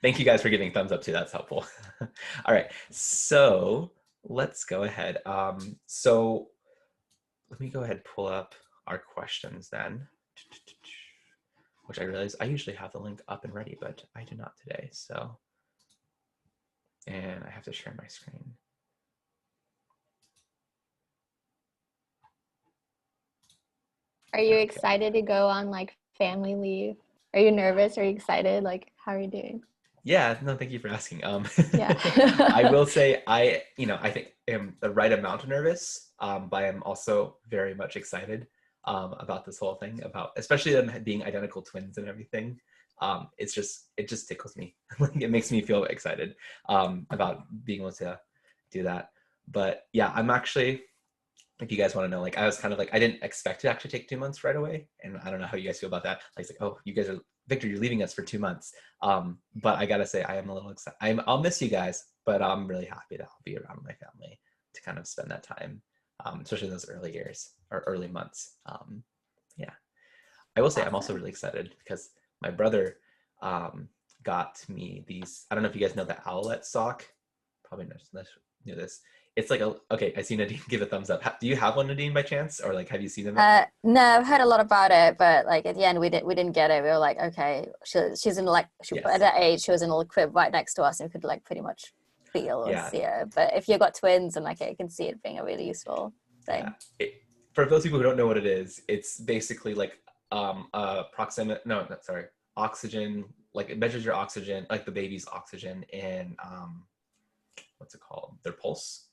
Thank you guys for giving thumbs up too. That's helpful. All right, so let's go ahead. So let me go ahead and pull up our questions then, which I realize I usually have the link up and ready, but I do not today. So, and I have to share my screen. Are you excited to go on like family leave? Are you nervous? Are you excited? Like, how are you doing? Yeah, no, thank you for asking. Yeah. I will say I think am the right amount of nervous, but I'm also very much excited about this whole thing, about especially them being identical twins and everything. It just tickles me. It makes me feel excited about being able to do that. But yeah, I'm actually, if you guys want to know, like I was kind of like, I didn't expect to actually take 2 months right away. And I don't know how you guys feel about that. Like, it's like, oh, you guys are, Victor, you're leaving us for 2 months. But I gotta say, I am a little excited. I'll miss you guys, but I'm really happy to be around my family to kind of spend that time, especially in those early years or early months. Yeah, I will say I'm also really excited because my brother got me these. I don't know if you guys know the owlet sock. Probably not know this. It's like okay, I see Nadine give a thumbs up. Do you have one, Nadine, by chance? Or like, have you seen them? No, I've heard a lot about it, but like at the end we didn't get it. We were like, okay, she's in like Yes. At that age she was in a little crib right next to us, and we could like pretty much feel or see her. But if you've got twins, and like I can see it being a really useful thing. Yeah. For those people who don't know what it is, it's basically like oxygen. Like it measures your oxygen, like the baby's oxygen in what's it called? Their pulse.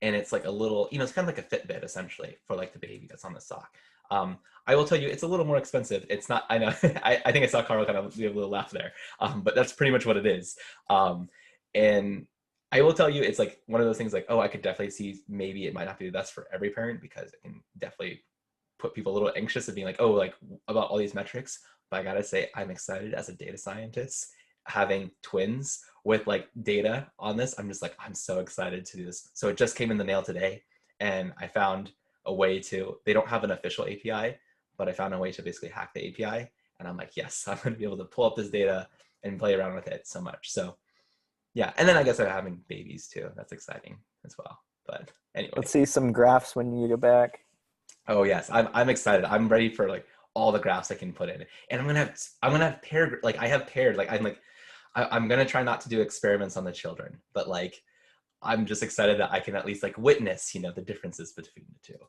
And it's like a little, it's kind of like a Fitbit essentially for like the baby that's on the sock. I will tell you, it's a little more expensive. It's not, I know, I think I saw Carl kind of do a little laugh there, but that's pretty much what it is. And I will tell you, it's like one of those things like, oh, I could definitely see maybe it might not be the best for every parent because it can definitely put people a little anxious of being like, oh, like about all these metrics. But I gotta say, I'm excited as a data scientist having twins with like data on this. I'm just like, I'm so excited to do this. So it just came in the mail today, and I found a way to, they don't have an official API, but I found a way to basically hack the API. And I'm like, yes, I'm going to be able to pull up this data and play around with it so much. So yeah. And then I guess I'm having babies too. That's exciting as well. But anyway. Let's see some graphs when you get back. Oh yes. I'm excited. I'm ready for like all the graphs I can put in. And I'm going to have paired, like I have paired, like I'm going to try not to do experiments on the children, but like, I'm just excited that I can at least like witness, the differences between the two.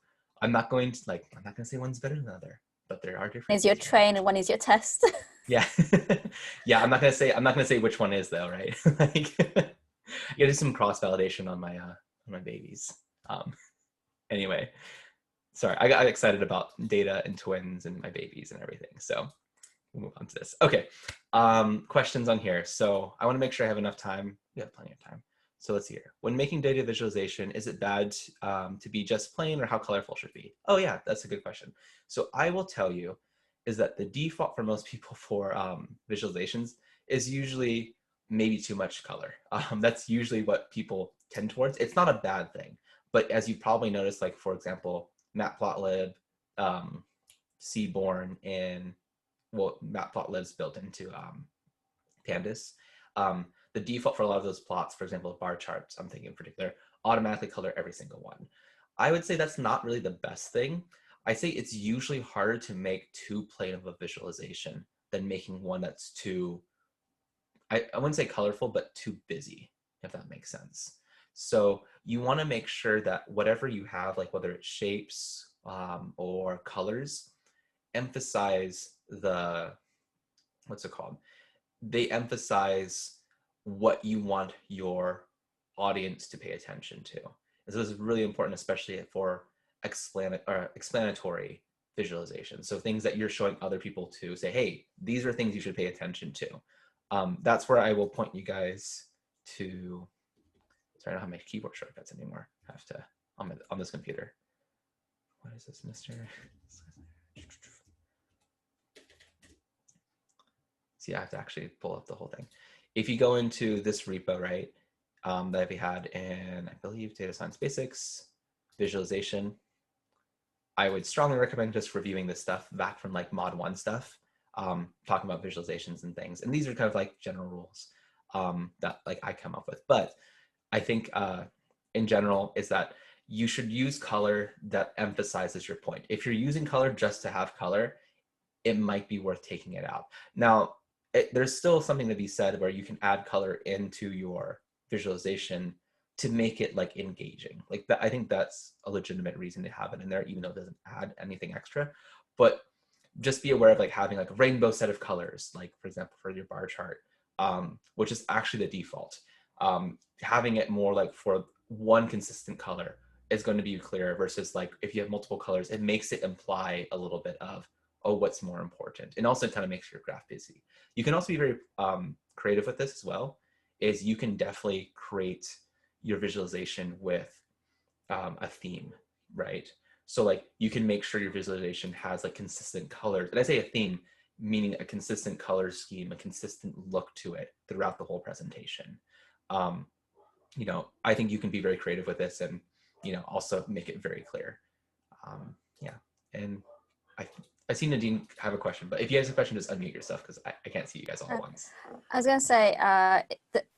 I'm not going to say one's better than the other, but there are differences. One is your train and one is your test. Yeah. Yeah. I'm not going to say which one is though. Right. Like, I gotta do some cross validation on my babies. Anyway, sorry. I got excited about data and twins and my babies and everything. So we'll move on to this. Okay. Questions on here. So I want to make sure I have enough time. We have plenty of time. So let's see here. When making data visualization, is it bad to be just plain, or how colorful should it be? Oh yeah, that's a good question. So I will tell you is that the default for most people for visualizations is usually maybe too much color. That's usually what people tend towards. It's not a bad thing, but as you probably noticed, like for example, Matplotlib, Seaborn, and Matplotlib's built into Pandas. The default for a lot of those plots, for example, bar charts, I'm thinking in particular, automatically color every single one. I would say that's not really the best thing. I say it's usually harder to make too plain of a visualization than making one that's too, I wouldn't say colorful, but too busy, if that makes sense. So you want to make sure that whatever you have, like whether it's shapes or colors, emphasize what's it called? They emphasize what you want your audience to pay attention to. And so this is really important, especially for explanatory visualization. So things that you're showing other people to say, hey, these are things you should pay attention to. That's where I will point you guys to, sorry, I don't have my keyboard shortcuts anymore. I have to, on this computer. What is this, Mr.? See, I have to actually pull up the whole thing. If you go into this repo, right, that we had in, I believe, Data Science Basics, visualization, I would strongly recommend just reviewing this stuff back from like Mod 1 stuff, talking about visualizations and things. And these are kind of like general rules. that like I come up with. But I think in general is that you should use color that emphasizes your point. If you're using color just to have color, it might be worth taking it out. Now, there's still something to be said where you can add color into your visualization to make it like engaging. Like that, I think that's a legitimate reason to have it in there, even though it doesn't add anything extra. But just be aware of like having like a rainbow set of colors, like for example, for your bar chart, which is actually the default. Having it more like for one consistent color is going to be clearer versus like if you have multiple colors, it makes it imply a little bit of, oh, what's more important? And also kind of makes your graph busy. You can also be very creative with this as well, is you can definitely create your visualization with a theme, right? So like you can make sure your visualization has like consistent colors. And I say a theme, meaning a consistent color scheme, a consistent look to it throughout the whole presentation. You know, I think you can be very creative with this and, you know, also make it very clear. Yeah, and I see Nadine have a question, but if you guys have a question, just unmute yourself because I can't see you guys all at once. I was going to say,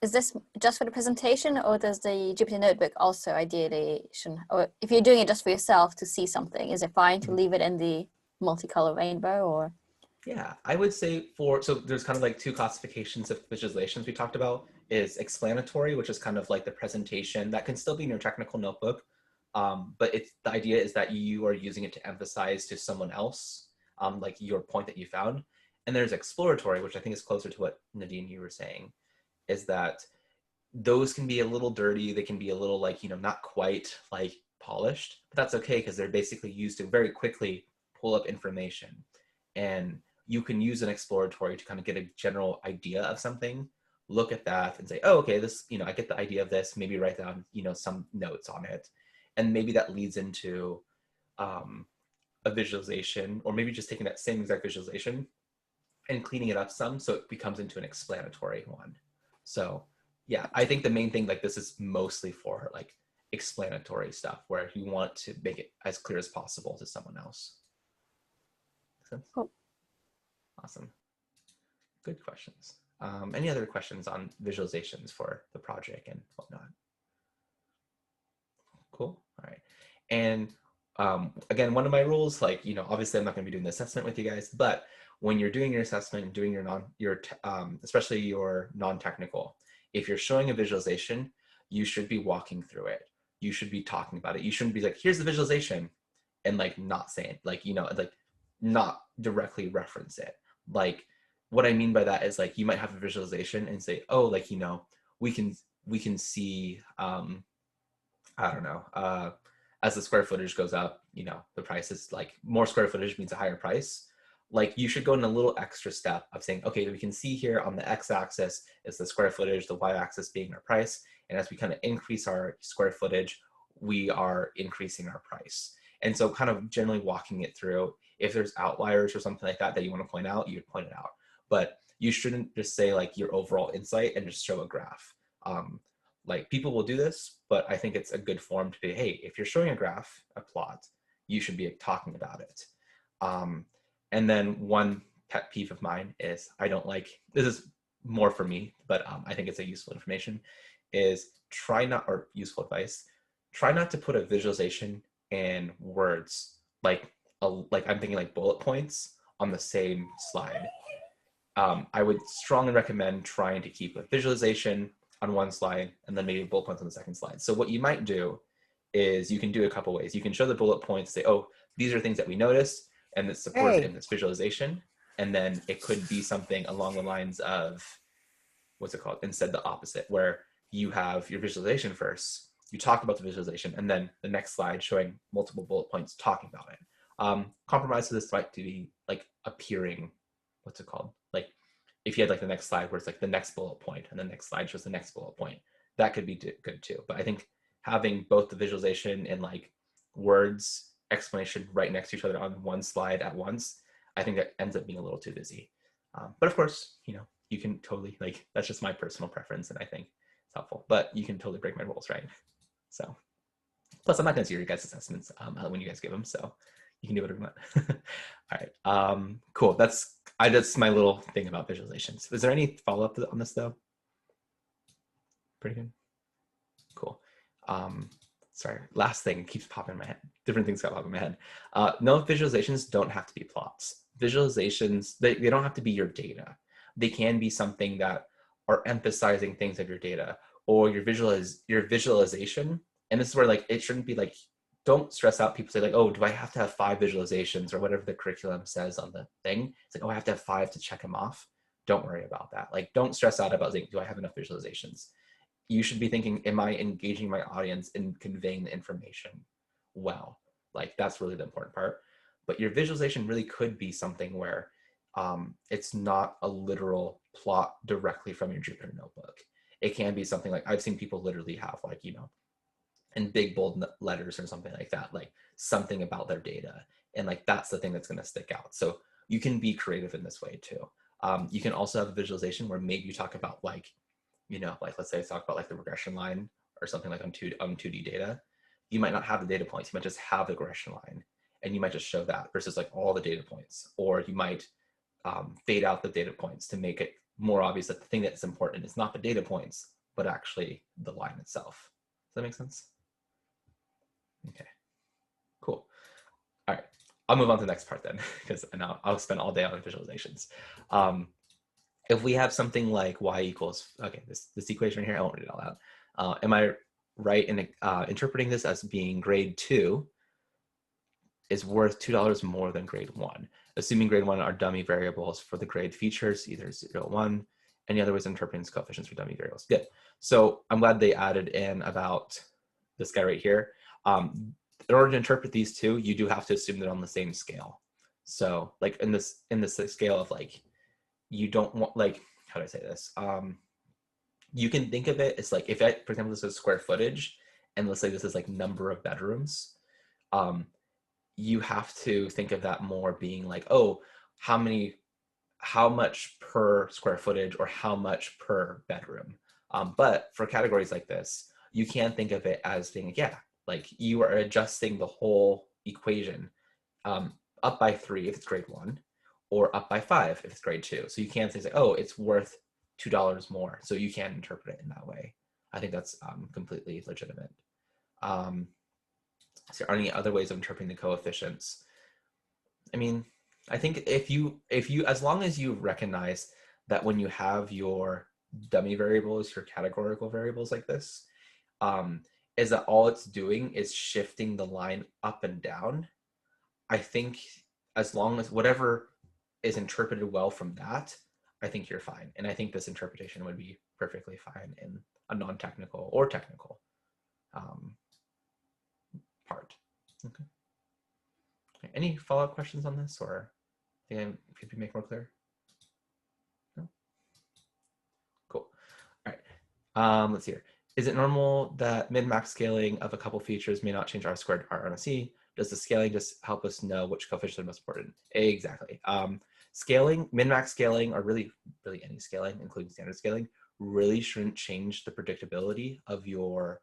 is this just for the presentation, or does the Jupyter Notebook also ideally, or if you're doing it just for yourself to see something, is it fine to leave it in the multicolor rainbow, or? Yeah, I would say so there's kind of like two classifications of visualizations we talked about, is explanatory, which is kind of like the presentation that can still be in your technical notebook. But the idea is that you are using it to emphasize to someone else, like your point that you found. And there's exploratory, which I think is closer to what Nadine, you were saying, is that those can be a little dirty. They can be a little like, you know, not quite like polished, but that's okay because they're basically used to very quickly pull up information. And you can use an exploratory to kind of get a general idea of something, look at that and say, oh, okay, this, you know, I get the idea of this, maybe write down, you know, some notes on it. And maybe that leads into a visualization, or maybe just taking that same exact visualization and cleaning it up some so it becomes into an explanatory one. So yeah, I think the main thing, like this is mostly for like explanatory stuff where you want to make it as clear as possible to someone else. Make sense? Cool. Awesome. Good questions. Any other questions on visualizations for the project and whatnot? Cool. All right. And again, one of my rules, like, you know, obviously I'm not going to be doing the assessment with you guys, but when you're doing your assessment and doing especially your non-technical, if you're showing a visualization, you should be walking through it. You should be talking about it. You shouldn't be like, here's the visualization, and like not saying, like, you know, like not directly reference it. Like what I mean by that is like, you might have a visualization and say, oh, like, you know, we can see, I don't know, as the square footage goes up, you know, the price is like more square footage means a higher price. Like you should go in a little extra step of saying, okay, we can see here on the x-axis is the square footage, the y-axis being our price. And as we kind of increase our square footage, we are increasing our price. And so kind of generally walking it through, if there's outliers or something like that that you want to point out, you would point it out. But you shouldn't just say like your overall insight and just show a graph. Like people will do this, but I think it's a good form to be, hey, if you're showing a graph, a plot, you should be talking about it. And then one pet peeve of mine is I don't like, this is more for me, but I think it's a useful information, is useful advice, try not to put a visualization and words like I'm thinking like bullet points on the same slide. I would strongly recommend trying to keep a visualization on one slide and then maybe bullet points on the second slide. So what you might do is you can do a couple ways. You can show the bullet points, say, oh, these are things that we noticed and it's supported in this visualization. And then it could be something along the lines of, what's it called? Instead the opposite, where you have your visualization first, you talk about the visualization, and then the next slide showing multiple bullet points talking about it. Compromise to this might to be like appearing, what's it called? Like if you had like the next slide where it's like the next bullet point and the next slide shows the next bullet point, that could be good too. But I think having both the visualization and like words explanation right next to each other on one slide at once, I think that ends up being a little too busy. But of course, you know, you can totally, like, that's just my personal preference and I think it's helpful, but you can totally break my rules, right? So, plus I'm not gonna see your guys' assessments when you guys give them, so you can do whatever you want. All right, cool. That's my little thing about visualizations. Is there any follow-up on this though? Pretty good. Cool. Sorry, last thing keeps popping in my head. Different things got popping in my head. No, visualizations don't have to be plots. Visualizations, they don't have to be your data. They can be something that are emphasizing things of your data or your visualization. And this is where like, it shouldn't be like, don't stress out. People say like, oh, do I have to have 5 visualizations or whatever the curriculum says on the thing? It's like, oh, I have to have 5 to check them off. Don't worry about that. Like, don't stress out about saying, do I have enough visualizations? You should be thinking, am I engaging my audience in conveying the information well? Like, that's really the important part. But your visualization really could be something where it's not a literal plot directly from your Jupyter notebook. It can be something like, I've seen people literally have like, you know, in big bold letters or something like that, like something about their data. And like, that's the thing that's going to stick out. So you can be creative in this way too. You can also have a visualization where maybe you talk about like, you know, like let's say I talk about like the regression line or something like on 2D data. You might not have the data points. You might just have the regression line and you might just show that versus like all the data points. Or you might fade out the data points to make it more obvious that the thing that's important is not the data points, but actually the line itself. Does that make sense? Okay, cool. All right, I'll move on to the next part then, because now I'll spend all day on visualizations. If we have something like y equals, okay, this equation right here, I won't read it all out. Am I right in interpreting this as being grade 2 is worth $2 more than grade 1, assuming grade 1 are dummy variables for the grade features, either 0, 1, any other ways of interpreting these coefficients for dummy variables? Good. So I'm glad they added in about this guy right here. In order to interpret these two, you do have to assume they're on the same scale. So like in this scale of like, you don't want, like, how do I say this? You can think of it as like, if I, for example, this is square footage, and let's say this is like number of bedrooms, you have to think of that more being like, oh, how much per square footage or how much per bedroom. But for categories like this, you can think of it as being, yeah, like you are adjusting the whole equation up by 3 if it's grade 1, or up by 5 if it's grade 2. So you can say, oh, it's worth $2 more. So you can interpret it in that way. I think that's completely legitimate. So are there any other ways of interpreting the coefficients? I mean, I think if you, as long as you recognize that when you have your dummy variables, your categorical variables like this, is that all it's doing is shifting the line up and down. I think as long as whatever is interpreted well from that, I think you're fine. And I think this interpretation would be perfectly fine in a non-technical or technical part. Okay. Any follow-up questions on this, or could we make more clear? No? Cool. All right. Let's see here. Is it normal that min-max scaling of a couple features may not change R squared R on a C? Does the scaling just help us know which coefficients are most important? Exactly. Scaling, min-max scaling, or really any scaling, including standard scaling, really shouldn't change the predictability of your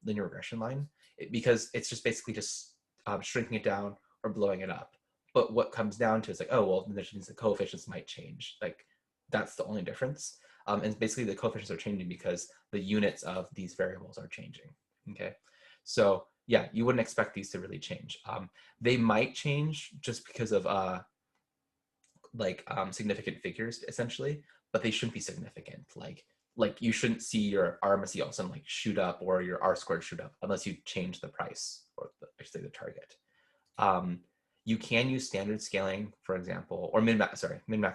linear regression line, because it's just basically just shrinking it down or blowing it up. But what comes down to is like, oh, well, that means the coefficients might change. Like, that's the only difference. And basically the coefficients are changing because the units of these variables are changing, okay? So yeah, you wouldn't expect these to really change. They might change just because of significant figures, essentially, but they shouldn't be significant. Like you shouldn't see your RMSE all of a sudden like shoot up, or your R squared shoot up, unless you change the price, or I should say the target. You can use standard scaling, for example, or min-max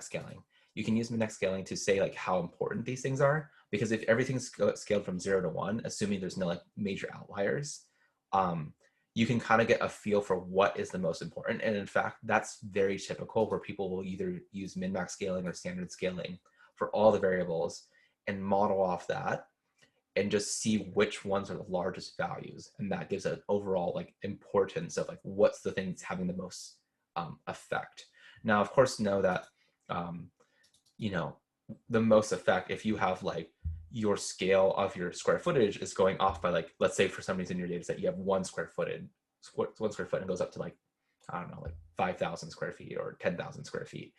scaling. You can use min-max scaling to say like how important these things are, because if everything's scaled from 0 to 1, assuming there's no like major outliers, you can kind of get a feel for what is the most important. And in fact, that's very typical, where people will either use min-max scaling or standard scaling for all the variables and model off that and just see which ones are the largest values. And that gives an overall like importance of like what's the thing that's having the most effect. Now, of course, know that, you know, the most effect, if you have like your scale of your square footage is going off by like, let's say for some reason in your data set, you have 1 square foot and goes up to like, I don't know, like 5,000 square feet or 10,000 square feet.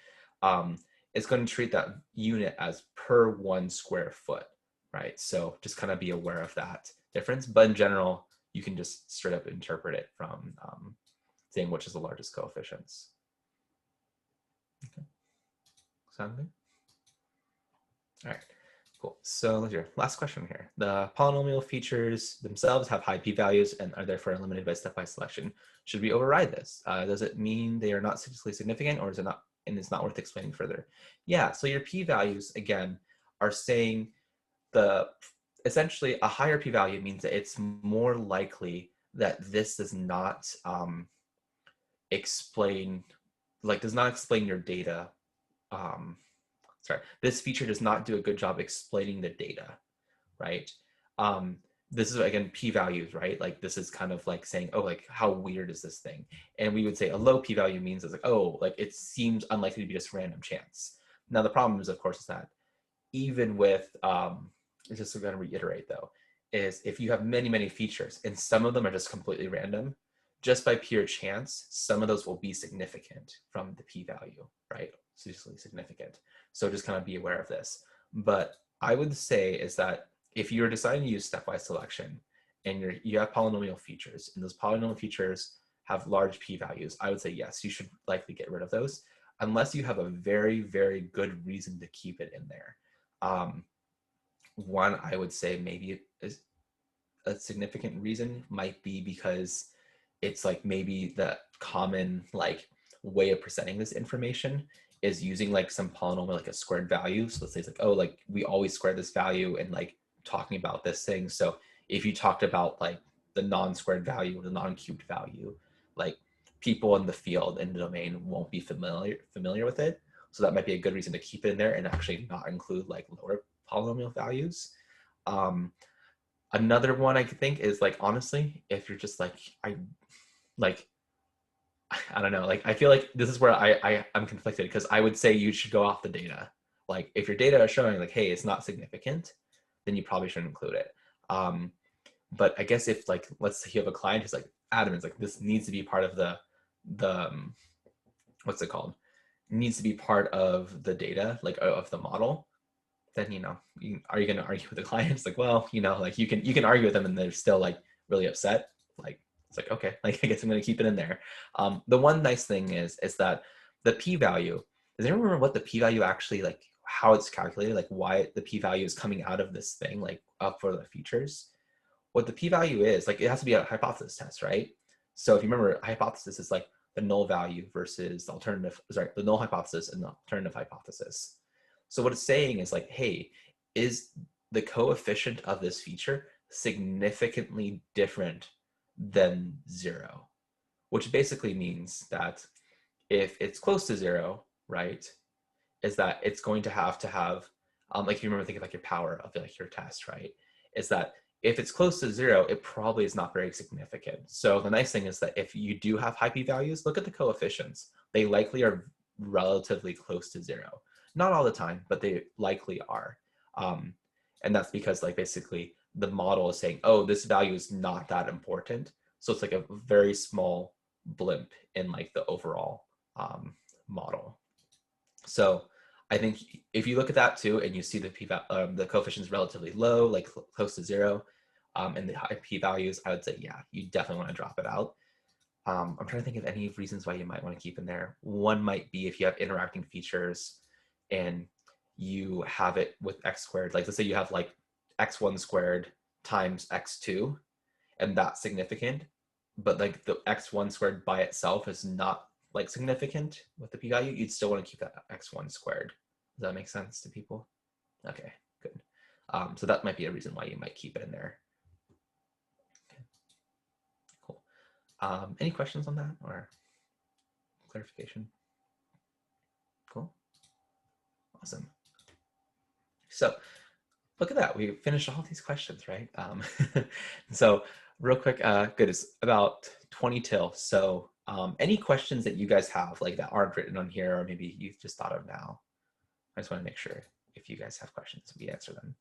It's going to treat that unit as per 1 square foot. right? So just kind of be aware of that difference. But in general, you can just straight up interpret it from saying which is the largest coefficients. Okay. Sound good? All right, cool. So let's hear last question here. The polynomial features themselves have high p-values and are therefore eliminated by stepwise selection. Should we override this? Does it mean they are not statistically significant, or is it not, and it's not worth explaining further? Yeah, so your p-values, again, are saying essentially a higher p-value means that it's more likely that this does not explain your data. This feature does not do a good job explaining the data, right? This is, again, p-values, right? Like this is kind of like saying, oh, like how weird is this thing? And we would say a low p-value means it's like, oh, like it seems unlikely to be just random chance. Now the problem is, of course, is that even with, just going to reiterate though, is if you have many, many features and some of them are just completely random, just by pure chance, some of those will be significant from the p-value, right? Statistically significant. So just kind of be aware of this. But I would say is that if you're deciding to use stepwise selection and you have polynomial features and those polynomial features have large p-values, I would say yes, you should likely get rid of those unless you have a very, very good reason to keep it in there. One, I would say maybe is a significant reason might be because it's like maybe the common like way of presenting this information is using like some polynomial, like a squared value. So let's say it's like, oh, like we always square this value and like talking about this thing. So if you talked about like the non-squared value or the non-cubed value, like people in the field in the domain won't be familiar with it. So that might be a good reason to keep it in there and actually not include like lower polynomial values. Another one I could think is like, honestly, if you're just like, I don't know, like I feel like this is where I'm conflicted, because I would say you should go off the data. Like if your data is showing like, hey, it's not significant, then you probably shouldn't include it. But I guess if like, let's say you have a client who's like adamant, like this needs to be part of the what's it called? Needs to be part of the data, like of the model, then, are you going to argue with the client? It's like, well, like you can argue with them and they're still like really upset. Like, it's like, okay, like I guess I'm going to keep it in there. The one nice thing is that the p-value, does anyone remember what the p-value actually, like how it's calculated, like why the p-value is coming out of this thing, like up for the features? What the p-value is, like it has to be a hypothesis test, right? So if you remember, a hypothesis is like the null value versus the the null hypothesis and the alternative hypothesis. So what it's saying is like, hey, is the coefficient of this feature significantly different than 0? Which basically means that if it's close to 0, right, is that it's going to have, like if you remember thinking like your power of like your test, right, is that if it's close to 0, it probably is not very significant. So the nice thing is that if you do have high p-values, look at the coefficients. They likely are relatively close to 0. Not all the time, but they likely are. And that's because like basically the model is saying, oh, this value is not that important. So it's like a very small blimp in like the overall model. So I think if you look at that too, and you see the coefficient is relatively low, like close to 0, and the high p-values, I would say, yeah, you definitely want to drop it out. I'm trying to think of any reasons why you might want to keep in there. One might be if you have interacting features and you have it with x squared, like let's say you have like x1 squared times x2, and that's significant, but like the x1 squared by itself is not like significant with the p-value, you'd still want to keep that x1 squared. Does that make sense to people? Okay, good. So that might be a reason why you might keep it in there. Okay, cool. Any questions on that or clarification? Cool. Awesome. So look at that. We finished all these questions, right? So real quick, good, it's about 20 till. So any questions that you guys have like that aren't written on here, or maybe you've just thought of now? I just want to make sure if you guys have questions, we answer them.